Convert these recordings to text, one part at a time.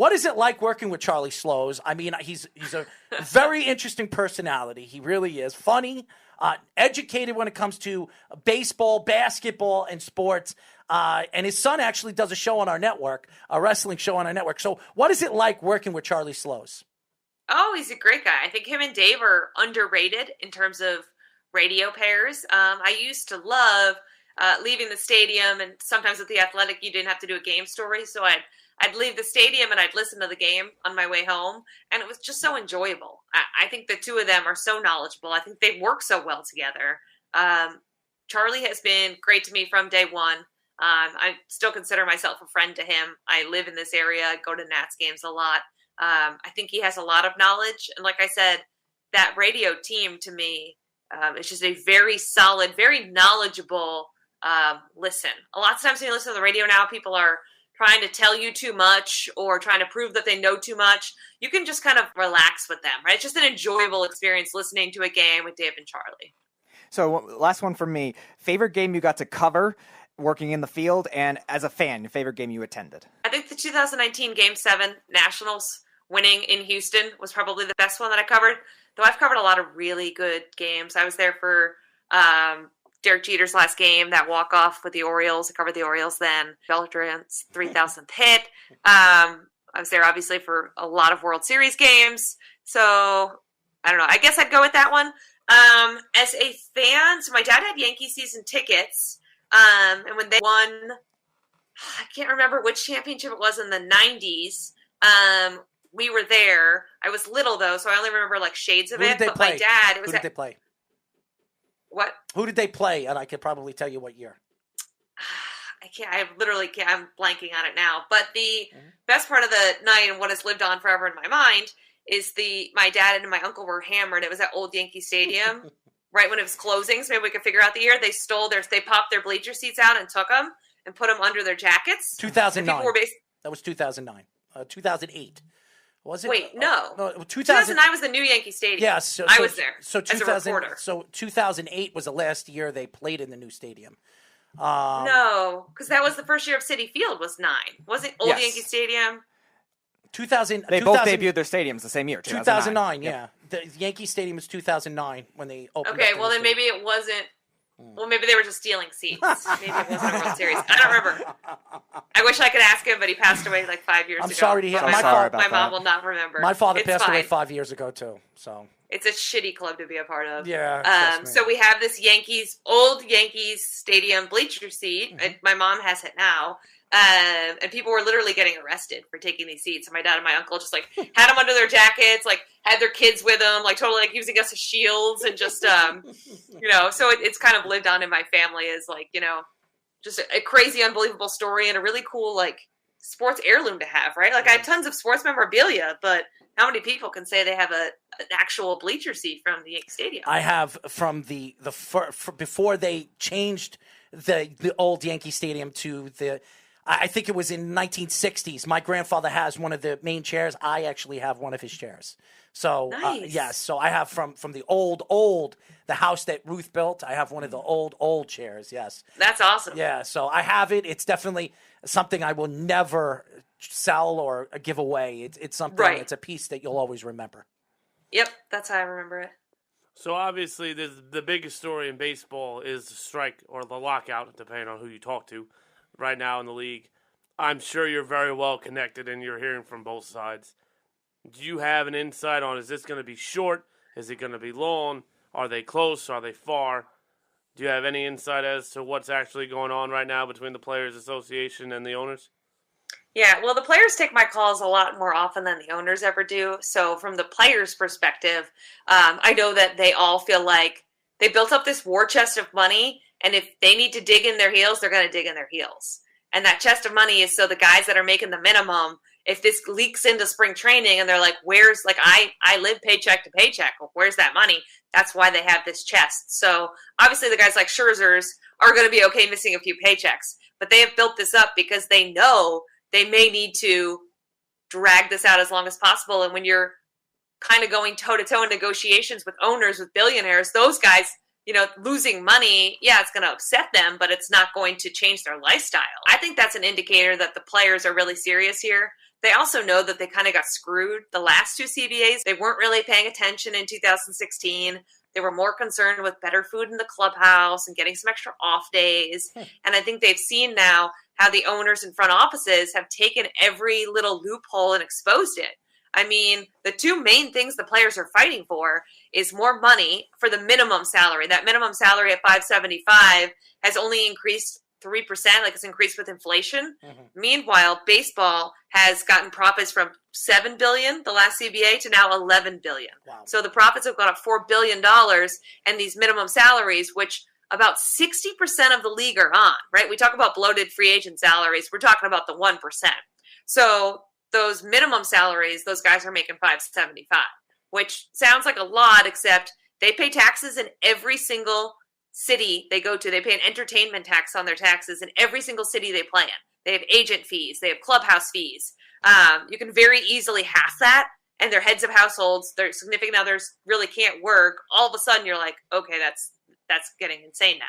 What is it like working with Charlie Slows? I mean, he's a very interesting personality. He really is. Funny, educated when it comes to baseball, basketball, and sports. And his son actually does a show on our network, a wrestling show on our network. So what is it like working with Charlie Slows? Oh, he's a great guy. I think him and Dave are underrated in terms of radio pairs. I used to love leaving the stadium, and sometimes with The Athletic, you didn't have to do a game story. So I'd leave the stadium and I'd listen to the game on my way home, and it was just so enjoyable. I think the two of them are so knowledgeable. I think they work so well together. Charlie has been great to me from day one. I still consider myself a friend to him. I live in this area. I go to Nats games a lot. I think he has a lot of knowledge. And like I said, that radio team to me is just a very solid, very knowledgeable listen. A lot of times when you listen to the radio now, people are trying to tell you too much or trying to prove that they know too much. You can just kind of relax with them, right? It's just an enjoyable experience listening to a game with Dave and Charlie. So last one from me. Favorite game you got to cover working in the field, and as a fan, your favorite game you attended? I think the 2019 Game 7 Nationals winning in Houston was probably the best one that I covered, though I've covered a lot of really good games. I was there for Derek Jeter's last game, that walk-off with the Orioles. I covered the Orioles then. Beltran's 3,000th hit. I was there, obviously, for a lot of World Series games. So, I don't know. I guess I'd go with that one. As a fan, so my dad had Yankee season tickets. And when they won, I can't remember which championship it was in the 90s. We were there. I was little, though, so I only remember, like, shades of it. But my dad, it was Who did they play? What? Who did they play? And I could probably tell you what year. I literally can't. I'm blanking on it now. But the best part of the night and what has lived on forever in my mind is my dad and my uncle were hammered. It was at Old Yankee Stadium right when it was closing. So maybe we could figure out the year. They popped their bleacher seats out and took them and put them under their jackets. 2009. That was 2009. 2008. Was it? Wait, no. 2009 was the new Yankee Stadium. Yeah, so I was there as a reporter. So 2008 was the last year they played in the new stadium. No, because that was the first year of Citi Field was 9. Wasn't Old Yankee Stadium? 2000. They both debuted their stadiums the same year. 2009, yeah. The Yankee Stadium was 2009 when they opened. Okay, well then maybe it wasn't. Well, maybe they were just stealing seats. Maybe it wasn't a World Series. I don't remember. I wish I could ask him, but he passed away like 5 years ago. I'm sorry to hear. My mom will not remember. My father passed away 5 years ago too. So it's a shitty club to be a part of. Yeah. So we have this old Yankees Stadium bleacher seat. Mm-hmm. My mom has it now. And people were literally getting arrested for taking these seats. And my dad and my uncle just like had them under their jackets, like had their kids with them, like totally like using us as shields and just, so it's kind of lived on in my family as like, just a crazy, unbelievable story and a really cool, like sports heirloom to have, right? Like I have tons of sports memorabilia, but how many people can say they have an actual bleacher seat from the Yankee Stadium? I have from before they changed the old Yankee Stadium to I think it was in 1960s. My grandfather has one of the main chairs. I actually have one of his chairs. So, nice. Yes. So I have from the the house that Ruth built. I have one of the old chairs. Yes. That's awesome. Yeah. So I have it. It's definitely something I will never sell or give away. It's something. Right. It's a piece that you'll always remember. Yep. That's how I remember it. So obviously, the biggest story in baseball is the strike or the lockout, depending on who you talk to. Right now in the league. I'm sure you're very well connected and you're hearing from both sides. Do you have an insight on, is this going to be short? Is it going to be long? Are they close? Are they far? Do you have any insight as to what's actually going on right now between the Players Association and the owners? Yeah, well, the players take my calls a lot more often than the owners ever do. So from the players' perspective, I know that they all feel like they built up this war chest of money. And if they need to dig in their heels, they're going to dig in their heels. And that chest of money is so the guys that are making the minimum, if this leaks into spring training and they're like, I live paycheck to paycheck. Well, where's that money? That's why they have this chest. So obviously the guys like Scherzer's are going to be okay missing a few paychecks. But they have built this up because they know they may need to drag this out as long as possible. And when you're kind of going toe-to-toe in negotiations with owners, with billionaires, those guys – losing money, it's going to upset them, but it's not going to change their lifestyle. I think that's an indicator that the players are really serious here. They also know that they kind of got screwed the last two CBAs. They weren't really paying attention in 2016. They were more concerned with better food in the clubhouse and getting some extra off days. And I think they've seen now how the owners and front offices have taken every little loophole and exposed it. I mean, the two main things the players are fighting for is more money for the minimum salary. That minimum salary at $575 has only increased 3%, like it's increased with inflation. Meanwhile, baseball has gotten profits from $7 billion, the last CBA, to now $11 billion. Wow. So the profits have gone up $4 billion, and these minimum salaries, which about 60% of the league are on, right? We talk about bloated free agent salaries. We're talking about the 1%. So those minimum salaries, those guys are making $575, which sounds like a lot, except they pay taxes in every single city they go to. They pay an entertainment tax on their taxes in every single city they play in. They have agent fees. They have clubhouse fees. You can very easily half that, and their heads of households, their significant others really can't work. All of a sudden, you're like, okay, that's getting insane now.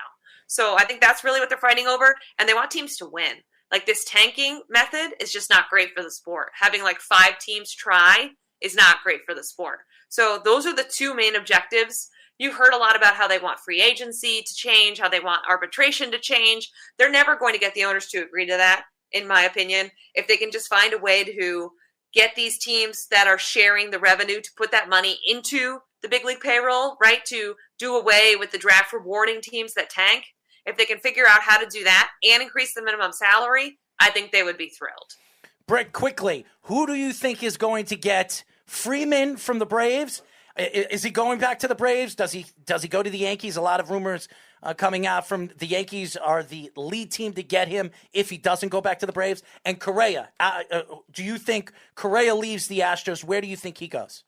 So I think that's really what they're fighting over, and they want teams to win. Like, this tanking method is just not great for the sport. Having like 5 teams try is not great for the sport. So those are the two main objectives. You've heard a lot about how they want free agency to change, how they want arbitration to change. They're never going to get the owners to agree to that, in my opinion. If they can just find a way to get these teams that are sharing the revenue to put that money into the big league payroll, right, to do away with the draft rewarding teams that tank. If they can figure out how to do that and increase the minimum salary, I think they would be thrilled. Britt, quickly, who do you think is going to get Freeman from the Braves? Is he going back to the Braves? Does he go to the Yankees? A lot of rumors coming out from the Yankees are the lead team to get him if he doesn't go back to the Braves. And Correa, do you think Correa leaves the Astros? Where do you think he goes?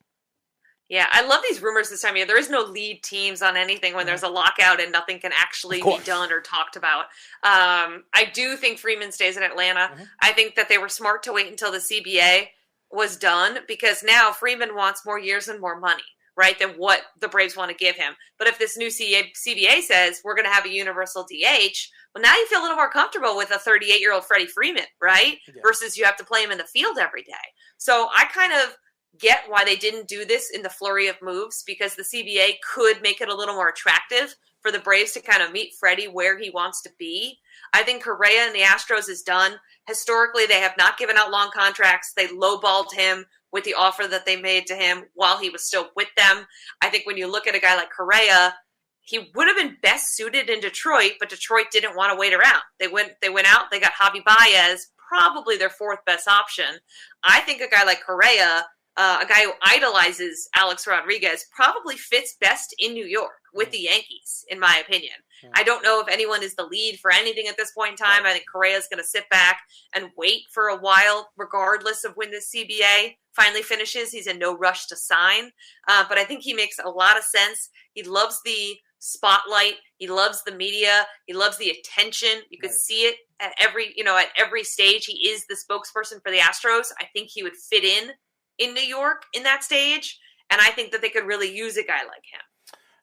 Yeah, I love these rumors this time of year. There is no lead teams on anything when there's a lockout and nothing can actually be done or talked about. I do think Freeman stays in Atlanta. I think that they were smart to wait until the CBA was done, because now Freeman wants more years and more money, right, than what the Braves want to give him. But if this new CBA says we're going to have a universal DH, well, now you feel a little more comfortable with a 38-year-old Freddie Freeman, right, versus you have to play him in the field every day. So I kind of get why they didn't do this in the flurry of moves, because the CBA could make it a little more attractive for the Braves to kind of meet Freddie where he wants to be. I think Correa and the Astros is done. Historically, they have not given out long contracts. They lowballed him with the offer that they made to him while he was still with them. I think when you look at a guy like Correa, he would have been best suited in Detroit, but Detroit didn't want to wait around. They went out, they got Javi Baez, probably their 4th best option. I think a guy like Correa, a guy who idolizes Alex Rodriguez, probably fits best in New York with the Yankees, in my opinion. I don't know if anyone is the lead for anything at this point in time. I think Correa is going to sit back and wait for a while, regardless of when the CBA finally finishes. He's in no rush to sign, but I think he makes a lot of sense. He loves the spotlight. He loves the media. He loves the attention. You could see it at every stage. He is the spokesperson for the Astros. I think he would fit in New York in that stage, and I think that they could really use a guy like him.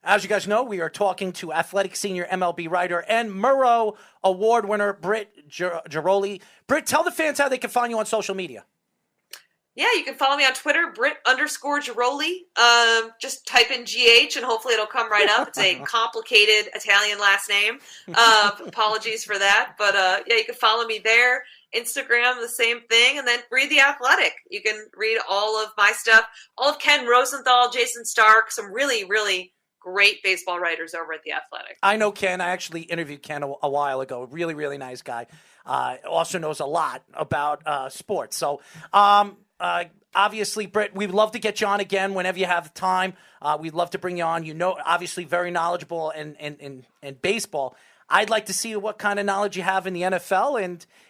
As you guys know, we are talking to Athletic Senior MLB writer and Murrow Award winner Britt Ghiroli. Britt, tell the fans how they can find you on social media. Yeah, you can follow me on Twitter, Britt_Ghiroli. Just type in GH and hopefully it'll come right up. It's a complicated Italian last name. Apologies for that. But yeah, you can follow me there. Instagram, the same thing. And then read The Athletic. You can read all of my stuff. All of Ken Rosenthal, Jason Stark, some really, really great baseball writers over at The Athletic. I know Ken. I actually interviewed Ken a while ago. Really, really nice guy. Also knows a lot about sports. So, obviously, Britt, we'd love to get you on again whenever you have time. We'd love to bring you on. You know, obviously very knowledgeable in baseball. I'd like to see what kind of knowledge you have in the NFL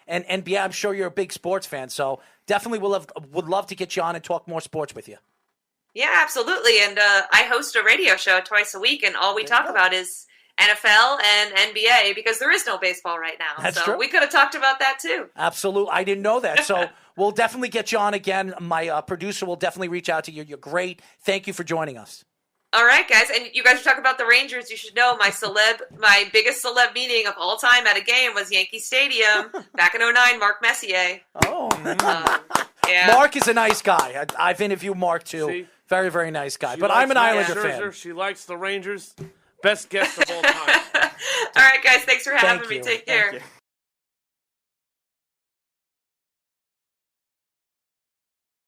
and NBA. I'm sure you're a big sports fan. So definitely would love to get you on and talk more sports with you. Yeah, absolutely. And I host a radio show twice a week, and all we talk about is NFL and NBA because there is no baseball right now. That's so true. We could have talked about that too. Absolutely. I didn't know that. So we'll definitely get you on again. My producer will definitely reach out to you. You're great. Thank you for joining us. All right, guys. And you guys are talking about the Rangers. You should know my biggest celeb meeting of all time at a game was Yankee Stadium back in 2009, Mark Messier. Oh, Yeah. Mark is a nice guy. I've interviewed Mark too. See? Very, very nice guy. She But I'm likes an Matt Islander Scherzer. fan. She likes the Rangers. Best guest of all time. All right, guys. Thanks for having Thank me. you. Take Thank care. you.